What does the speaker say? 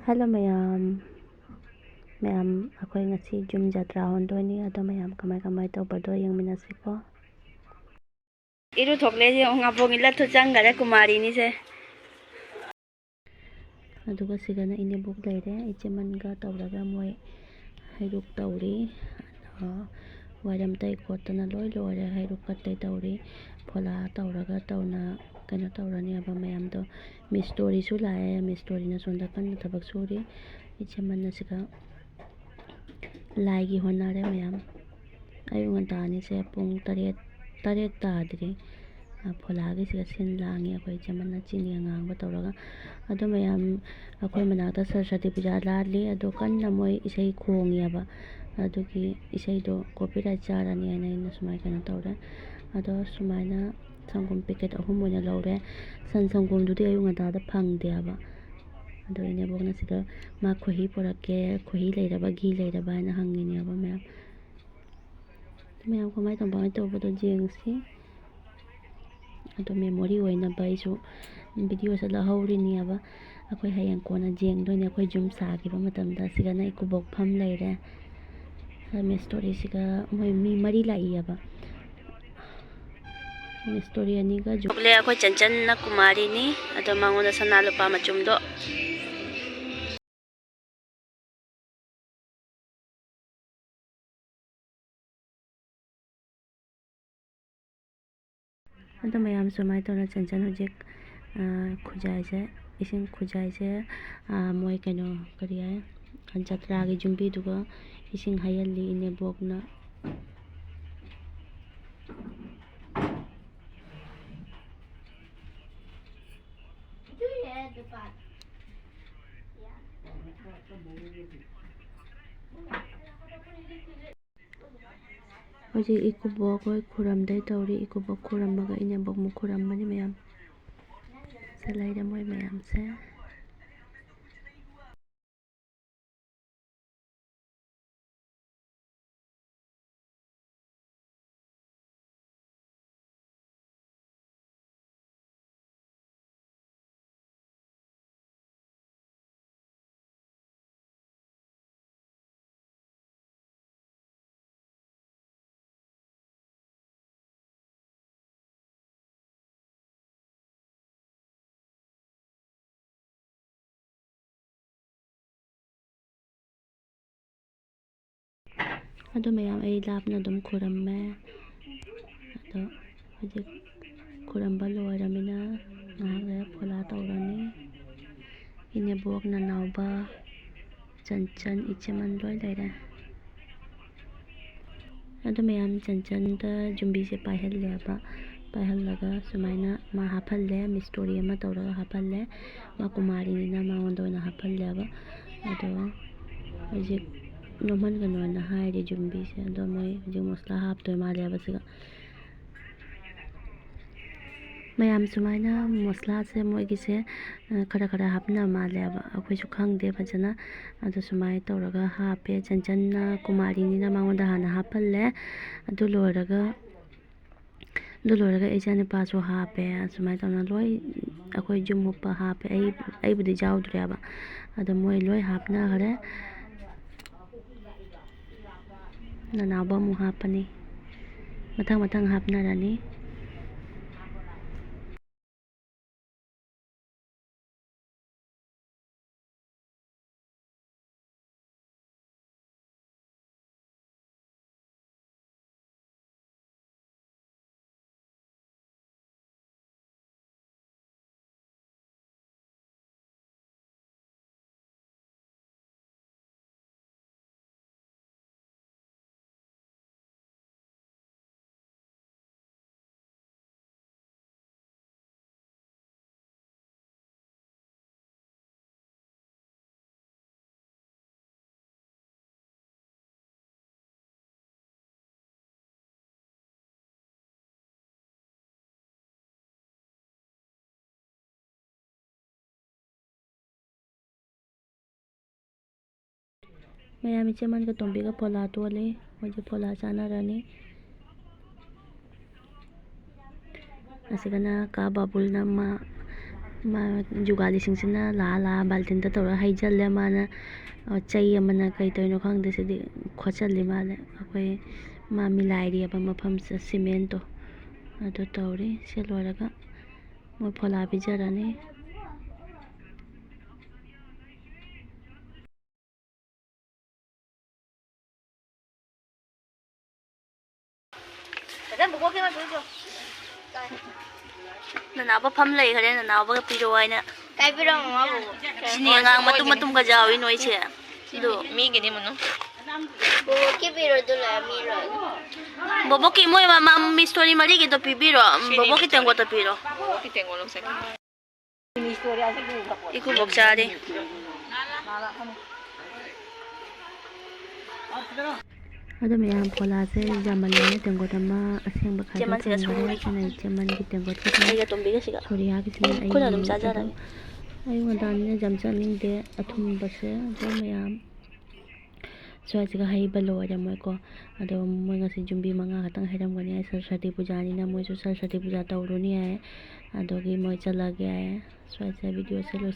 Hello mayam, mayam akhoi ngasi jum yatra hondoni ado mayam kamai tawbado yengminasiko. Iru thokle je ngapong ila thu changare kumari ni se. Aduga sigana ine book leire ichemanga tawraga moi hairuk tawri. Wairam tai kotana loi lore hairuk katai tawri. Phola tawraga tawna kano tawrani aba mayam do mi story su lae mi story na sonda kan thabak suri ichemanna siga लाइगी होनारे ma'am अयु ngantani se pung taret tadri pholagi se sin langi akhoi chamana chini ngang ba tawraga ado mayam akhoi manata saraswati puja ladli ado kanna moi isai khongi aba adugi isai do copyright charani ana ina sumai kana tawre ado sumaina sangum packet ahum oina lawre sangum dudi ayu nganta da phangde aba ado ine bogna siga ma khohi porake khohi leiraba gi leiraba na hangini aba ma'am कमाई तंबाई तौबदो जेंगसी अदो memory ओइना बाइसु video से लहौरिनी अब अखोई हयंग कोना जेंगदोनी अखोई जुम सागिबा मतमदा सिगाना इकुबोक फम लेरे मे story सिगा मोय मी मरी लाई अब मे स्टोरी अनिगा जुले अखोई चंचन ना कुमारी नी अदो मांगोना सना लुपा मचुमदो अदो मैम सुमाई तोना चंचन हुजिक खुजाई से इसिंग खुजाई से मोय कनो करिया जत्रा गी जुम्बी दुगा इसिंग हायली इने बोकना Hoji ikubok hoi kuram dai tawri ikubok kuram maga ine bok mu kuram mani mayam salai da moi mayam se ado mayam ai lapna dum kuram me ado hoji kuram ba loiramina ngale phola tawrani ine bok na nauba chanchan icheman loi leire ado mayam chanchan da jumbi se pahel le ba pahel laga sumaina ma hapalle mi story ma tawra hapalle ma kumari ni na ma ondo na hapalle ba ado hoji noman gano na hairi jumbi se ado moi hoji mosla hap toy ma le ba siga mayam sumaina mosla se moi gi se khara hapna ma le ba akhoi su khangde bajana ado sumai tawraga hape chanchan na kumari ni na ma onda hana hapalle ado loraga ejane pa so hape sumai tawna loi akhoi jum pa hape ai budi jawdre ba ado moi loi hapna hare nanaba mu hapani mathang hapna rani mayam icheman ka tombi ka phola tole hoji phola chana rani asigana ka babul na ma जुगालीसिंसिना ला बाल्टिंदा तौर हैजल्ले माना चई अमना कई तौनो खंगदे सिदि खोचल्ली माले अखोई मा मिलाइरी अब मफम cement तो अदो तौरी से लोरगा मोय फोला पिजरानी ननाबा फम लई खरे ननाबा पिरो आइना काय पिरो माबू सिनी ngang matum ka jawi noi che do मी गिनी मनु बो के पिरो दुला Miró bobo ki moy ma mi story mari ki to pibiro bobo ki tengo to piro की तेंगो लोग सके iku boksari ado meyam phola se jaman ne tengo tama aseng ba kha jaman se suri chana jaman ki tengo ta ai ga tombi ga siga suri ha ki sin ai ko dum sa jara ai wadan ne jam chaning de athum ba se do meyam so siga hai balo ya moy ko ado moy ngasi jumbi manga hatang hairam gani ai saraswati puja ni na moy so saraswati puja tawruni ai ado gi moy chala ge ai so video se lo